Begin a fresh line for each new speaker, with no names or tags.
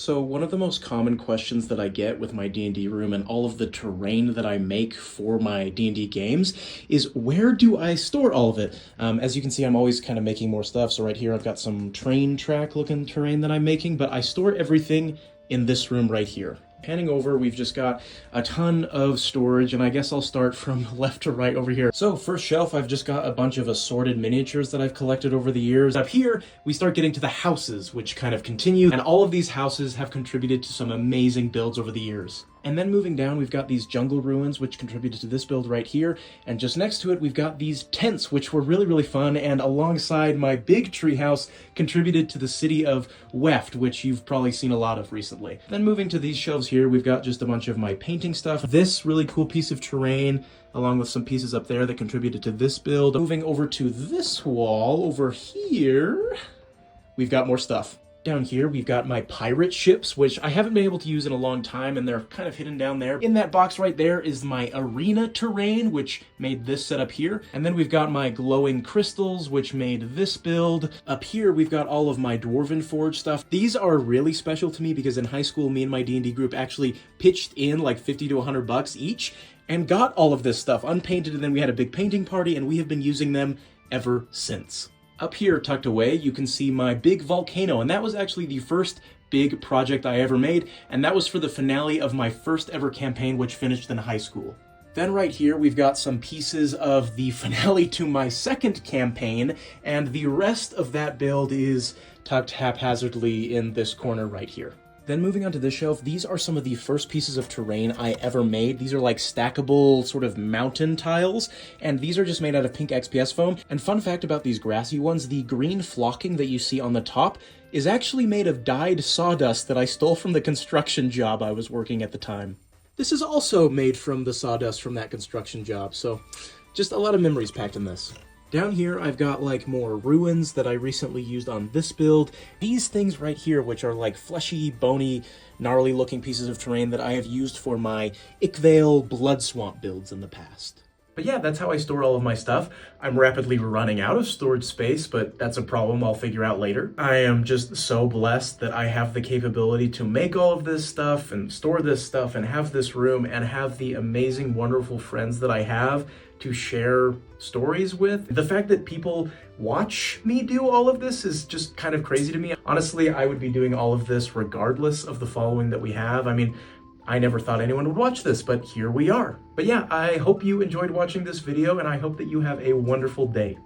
So one of the most common questions that I get with my D&D room and all of the terrain that I make for my D&D games is where do I store all of it? As you can see, I'm always kind of making more stuff. So right here, I've got some train track looking terrain that I'm making, but I store everything in this room right here. Panning over, we've just got a ton of storage, and I guess I'll start from left to right over here. So first shelf, I've just got a bunch of assorted miniatures that I've collected over the years. Up here, we start getting to the houses, which kind of continue, and all of these houses have contributed to some amazing builds over the years. And then moving down, we've got these jungle ruins, which contributed to this build right here. And just next to it, we've got these tents, which were really, really fun. And alongside my big treehouse, contributed to the city of Weft, which you've probably seen a lot of recently. Then moving to these shelves here, we've got just a bunch of my painting stuff. This really cool piece of terrain, along with some pieces up there that contributed to this build. Moving over to this wall over here, we've got more stuff. Down here, we've got my pirate ships, which I haven't been able to use in a long time, and they're kind of hidden down there. In that box right there is my arena terrain, which made this setup here. And then we've got my glowing crystals, which made this build. Up here, we've got all of my Dwarven Forge stuff. These are really special to me because in high school, me and my D&D group actually pitched in like 50 to 100 bucks each and got all of this stuff unpainted, and then we had a big painting party, and we have been using them ever since. Up here, tucked away, you can see my big volcano, and that was actually the first big project I ever made, and that was for the finale of my first ever campaign, which finished in high school. Then right here, we've got some pieces of the finale to my second campaign, and the rest of that build is tucked haphazardly in this corner right here. Then moving on to this shelf, these are some of the first pieces of terrain I ever made. These are like stackable sort of mountain tiles, and these are just made out of pink XPS foam. And fun fact about these grassy ones, the green flocking that you see on the top is actually made of dyed sawdust that I stole from the construction job I was working at the time. This is also made from the sawdust from that construction job, so just a lot of memories packed in this. Down here, I've got like more ruins that I recently used on this build. These things right here, which are like fleshy, bony, gnarly looking pieces of terrain that I have used for my Ickvale Blood Swamp builds in the past. But yeah, that's how I store all of my stuff. I'm rapidly running out of storage space, but that's a problem I'll figure out later. I am just so blessed that I have the capability to make all of this stuff and store this stuff and have this room and have the amazing, wonderful friends that I have to share stories with. The fact that people watch me do all of this is just kind of crazy to me. Honestly, I would be doing all of this regardless of the following that we have. I mean, I never thought anyone would watch this, but here we are. But yeah, I hope you enjoyed watching this video, and I hope that you have a wonderful day.